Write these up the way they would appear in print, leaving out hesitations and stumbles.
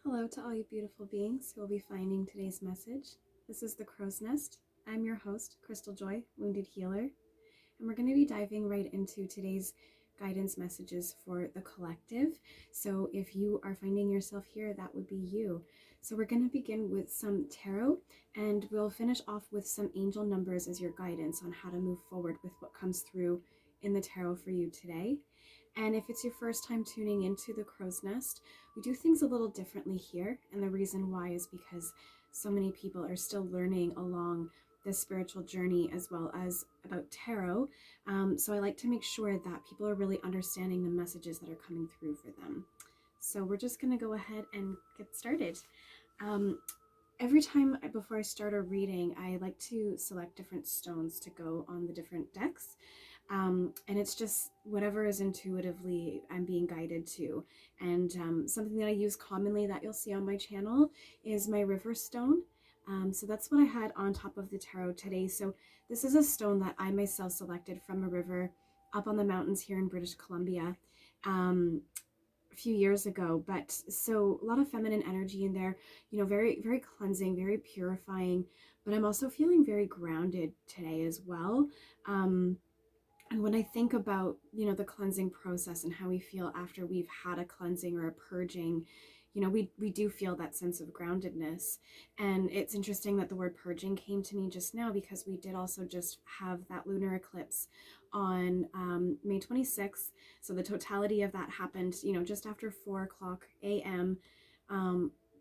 Hello to all you beautiful beings who will be finding today's message. This is the Crow's Nest. I'm your host, Crystaljoy, Wounded Healer, and we're going to be diving right into today's guidance messages for the collective. So if you are finding yourself here, that would be you. So we're going to begin with some tarot, and we'll finish off with some angel numbers as your guidance on how to move forward with what comes through in the tarot for you today. And if it's your first time tuning into the Crow's Nest, we do things a little differently here. And the reason why is because so many people are still learning along this spiritual journey as well as about tarot. So I like to make sure that people are really understanding the messages that are coming through for them. So we're just going to go ahead and get started. Every time before I start a reading, I like to select different stones to go on the different decks. And it's just whatever is intuitively I'm being guided to. And something that I use commonly that you'll see on my channel is my river stone. So that's what I had on top of the tarot today. So this is a stone that I myself selected from a river up on the mountains here in British Columbia a few years ago. But so a lot of feminine energy in there, you know, very, very cleansing, very purifying. But I'm also feeling very grounded today as well. And when I think about, you know, the cleansing process and how we feel after we've had a cleansing or a purging, you know, we do feel that sense of groundedness. And it's interesting that the word purging came to me just now because we did also just have that lunar eclipse on May 26th. So the totality of that happened, you know, just after 4:00 a.m.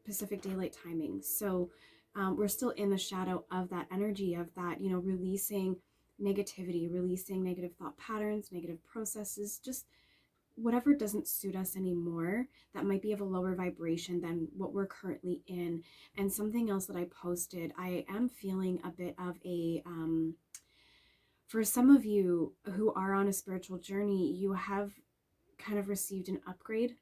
Pacific Daylight Timing. So we're still in the shadow of that energy of that, you know, releasing negativity, releasing negative thought patterns, negative processes, just whatever doesn't suit us anymore that might be of a lower vibration than what we're currently in. And something else that I posted, I am feeling a bit of a, for some of you who are on a spiritual journey, you have kind of received an upgrade.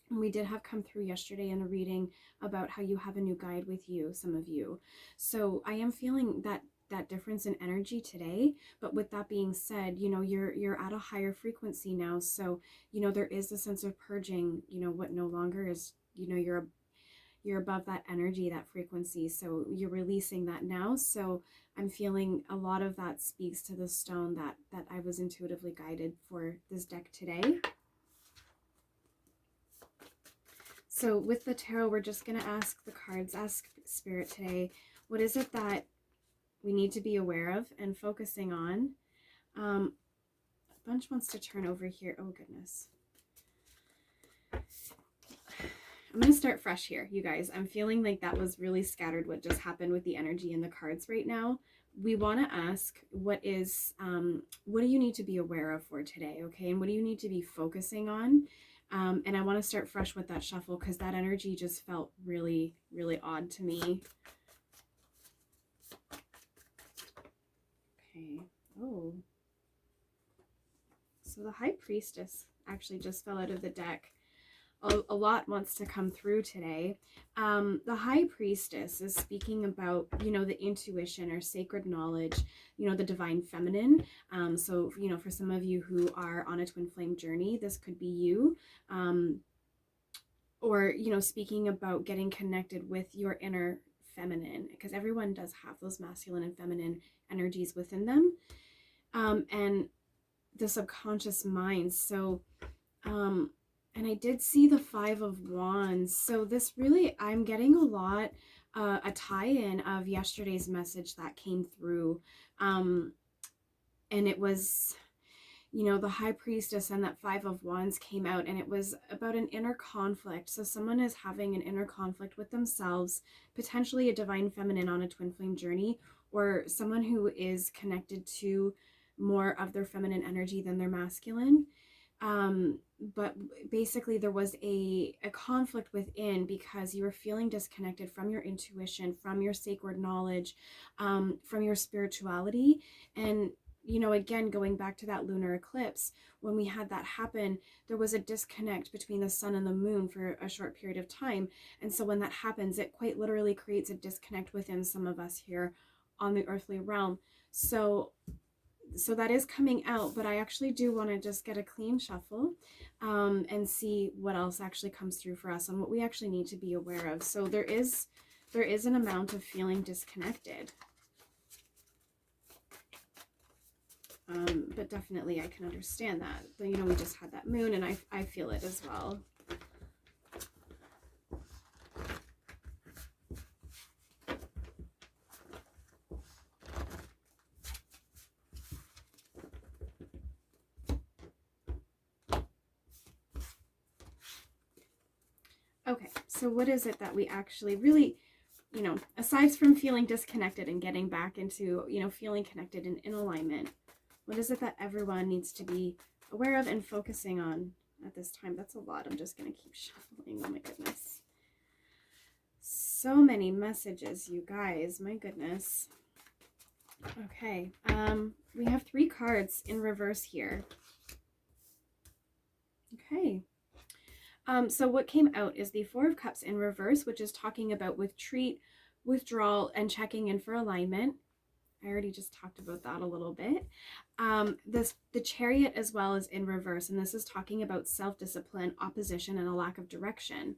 And we did have come through yesterday in a reading about how you have a new guide with you, some of you. So I am feeling that difference in energy today. But with that being said, you know, you're at a higher frequency now. So, you know, there is a sense of purging, you know, what no longer is, you know, you're above that energy, that frequency. So you're releasing that now. So I'm feeling a lot of that speaks to the stone that I was intuitively guided for this deck today. So with the tarot, we're just going to ask the cards, ask Spirit today, what is it that we need to be aware of and focusing on? A bunch wants to turn over here. Oh, goodness. I'm going to start fresh here, you guys. I'm feeling like that was really scattered what just happened with the energy in the cards right now. We want to ask what do you need to be aware of for today, okay? And what do you need to be focusing on? And I want to start fresh with that shuffle because that energy just felt really, really odd to me. Okay. Oh. So the High Priestess actually just fell out of the deck. A lot wants to come through today. The High Priestess is speaking about, you know, the intuition or sacred knowledge, you know, the divine feminine. So, you know, for some of you who are on a twin flame journey, this could be you. Or, you know, speaking about getting connected with your inner feminine, because everyone does have those masculine and feminine energies within them. And the subconscious mind. So, and I did see the Five of Wands. So this really, I'm getting a lot, a tie-in of yesterday's message that came through. And it was, you know, the High Priestess and that Five of Wands came out, and it was about an inner conflict. So someone is having an inner conflict with themselves, potentially a divine feminine on a twin flame journey, or someone who is connected to more of their feminine energy than their masculine. But basically there was a conflict within because you were feeling disconnected from your intuition, from your sacred knowledge, from your spirituality. And, you know, again, going back to that lunar eclipse, when we had that happen, there was a disconnect between the sun and the moon for a short period of time. And so when that happens, it quite literally creates a disconnect within some of us here on the earthly realm. So so that is coming out, but I actually do want to just get a clean shuffle and see what else actually comes through for us and what we actually need to be aware of. So there is an amount of feeling disconnected. But definitely I can understand that. You know, we just had that moon, and I feel it as well. Okay, so what is it that we actually really, you know, aside from feeling disconnected and getting back into, you know, feeling connected and in alignment, what is it that everyone needs to be aware of and focusing on at this time? That's a lot. I'm just going to keep shuffling. Oh my goodness. So many messages, you guys. My goodness. Okay. We have 3 cards in reverse here. Okay. So what came out is the 4 of Cups in reverse, which is talking about retreat, withdrawal, and checking in for alignment. I already just talked about that a little bit. The Chariot as well is in reverse, and this is talking about self-discipline, opposition, and a lack of direction.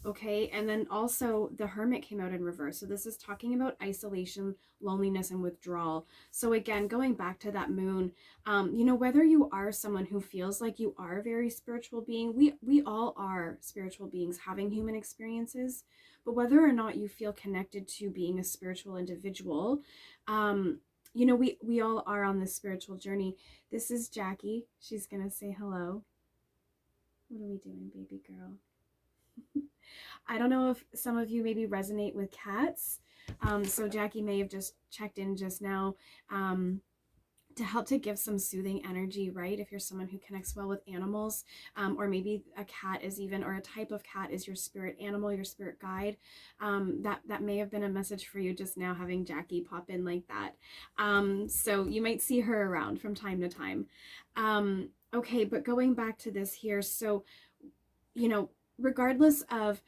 Okay, and then also the Hermit came out in reverse. So this is talking about isolation, loneliness, and withdrawal. So again, going back to that moon, you know, whether you are someone who feels like you are a very spiritual being, we all are spiritual beings having human experiences, but whether or not you feel connected to being a spiritual individual, you know, we all are on this spiritual journey. This is Jackie. She's gonna say hello. What are we doing, baby girl? I don't know if some of you maybe resonate with cats. So Jackie may have just checked in just now to help to give some soothing energy, right? If you're someone who connects well with animals, or maybe a cat is even, or a type of cat is your spirit animal, your spirit guide, that may have been a message for you just now, having Jackie pop in like that. So you might see her around from time to time. Okay, but going back to this here, so, you know, regardless of,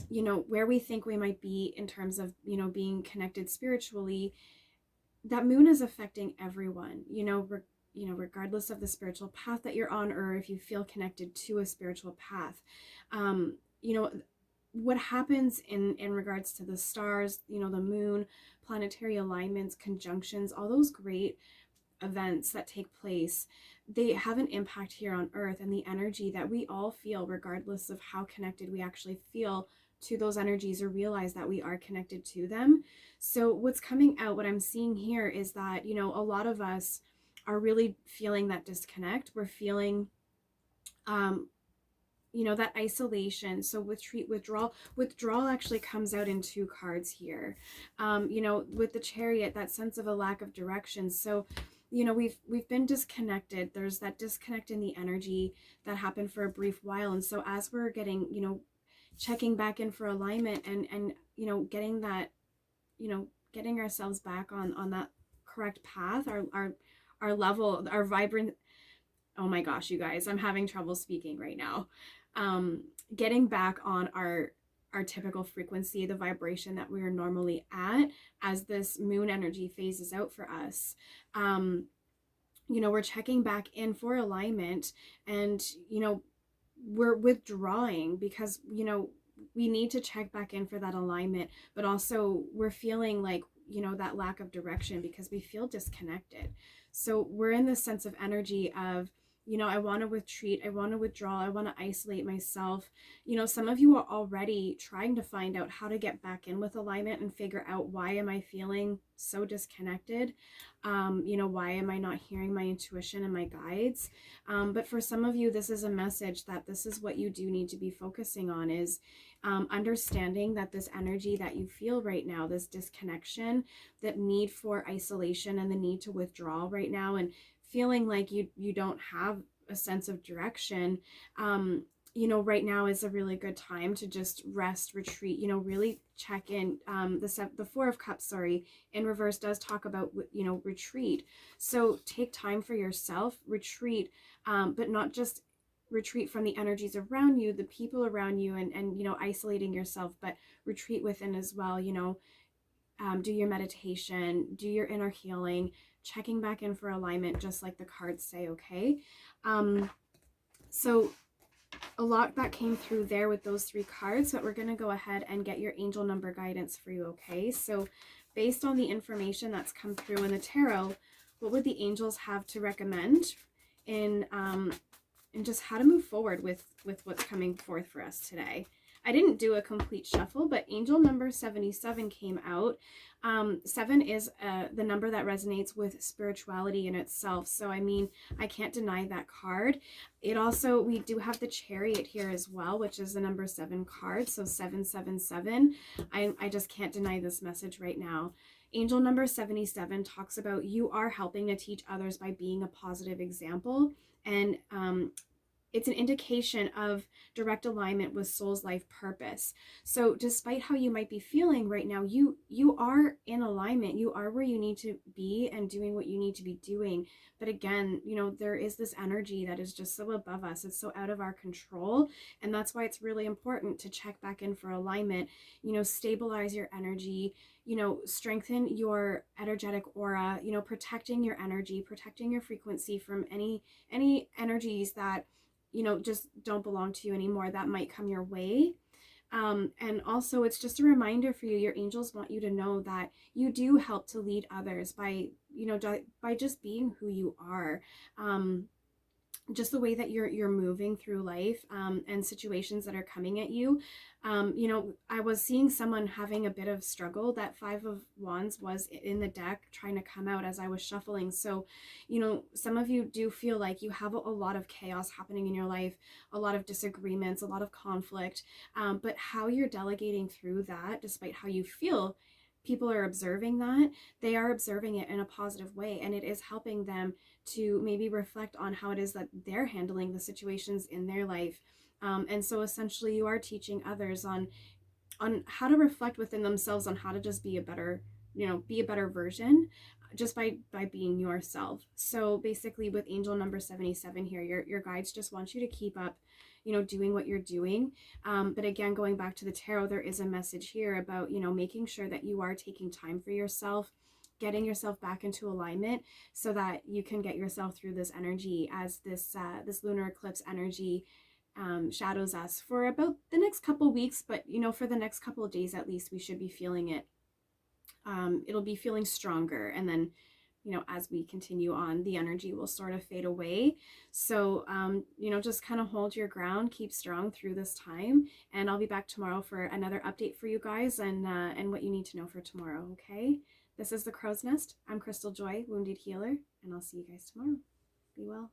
you know, where we think we might be in terms of, you know, being connected spiritually, that moon is affecting everyone, you know, regardless of the spiritual path that you're on, or if you feel connected to a spiritual path. You know, what happens in regards to the stars, you know, the moon, planetary alignments, conjunctions, all those great events that take place, they have an impact here on Earth, and the energy that we all feel, regardless of how connected we actually feel to those energies or realize that we are connected to them. So what's coming out, what I'm seeing here is that, you know, a lot of us are really feeling that disconnect. We're feeling, you know, that isolation. So withdrawal actually comes out in 2 cards here. You know, with the Chariot, that sense of a lack of direction. So, you know, we've been disconnected. There's that disconnect in the energy that happened for a brief while. And so as we're getting, you know, checking back in for alignment and you know, getting that, you know, getting ourselves back on that correct path, our level, our vibrant, oh my gosh, you guys, I'm having trouble speaking right now. Getting back on our typical frequency, the vibration that we are normally at as this moon energy phases out for us. You know, we're checking back in for alignment, and, you know, we're withdrawing because, you know, we need to check back in for that alignment, but also we're feeling like, you know, that lack of direction because we feel disconnected. So we're in this sense of energy of, you know, I want to retreat, I want to withdraw, I want to isolate myself. You know, some of you are already trying to find out how to get back in with alignment and figure out, why am I feeling so disconnected? You know, why am I not hearing my intuition and my guides? But for some of you, this is a message that this is what you do need to be focusing on, is understanding that this energy that you feel right now, this disconnection, that need for isolation and the need to withdraw right now, and feeling like you don't have a sense of direction, you know, right now is a really good time to just rest, retreat, you know, really check in. The 4 of Cups, sorry, in reverse does talk about, you know, retreat. So take time for yourself, retreat, but not just retreat from the energies around you, the people around you, and you know, isolating yourself, but retreat within as well, you know. do your meditation, do your inner healing, checking back in for alignment, just like the cards say, okay? So a lot that came through there with those 3 cards, but we're going to go ahead and get your angel number guidance for you, okay? So based on the information that's come through in the tarot, what would the angels have to recommend in just how to move forward with what's coming forth for us today? I didn't do a complete shuffle, but angel number 77 came out. 7 is the number that resonates with spirituality in itself. So, I mean, I can't deny that card. It also, we do have the Chariot here as well, which is the number 7 card. So 777. I just can't deny this message right now. Angel number 77 talks about you are helping to teach others by being a positive example. And it's an indication of direct alignment with soul's life purpose. So despite how you might be feeling right now, you are in alignment. You are where you need to be and doing what you need to be doing. But again, you know, there is this energy that is just so above us. It's so out of our control. And that's why it's really important to check back in for alignment, you know, stabilize your energy, you know, strengthen your energetic aura, you know, protecting your energy, protecting your frequency from any energies that, you know, just don't belong to you anymore that might come your way. And also, it's just a reminder for you, your angels want you to know that you do help to lead others by, you know, by just being who you are. Just the way that you're moving through life, and situations that are coming at you. You know, I was seeing someone having a bit of struggle. That 5 of Wands was in the deck trying to come out as I was shuffling. So, you know, some of you do feel like you have a lot of chaos happening in your life, a lot of disagreements, a lot of conflict, but how you're delegating through that, despite how you feel, people are observing that. They are observing it in a positive way, and it is helping them to maybe reflect on how it is that they're handling the situations in their life. And so essentially you are teaching others on how to reflect within themselves, on how to just be a better, you know, be a better version just by being yourself. So basically with angel number 77 here, your guides just want you to keep up, you know, doing what you're doing. But again, going back to the tarot, there is a message here about, you know, making sure that you are taking time for yourself, getting yourself back into alignment so that you can get yourself through this energy as this lunar eclipse energy shadows us for about the next couple weeks. But, you know, for the next couple of days at least, we should be feeling it. It'll be feeling stronger, and then, you know, as we continue on, the energy will sort of fade away. So, you know, just kind of hold your ground, keep strong through this time, and I'll be back tomorrow for another update for you guys and what you need to know for tomorrow, okay? This is the Crow's Nest. I'm Crystaljoy, Wounded Healer, and I'll see you guys tomorrow. Be well.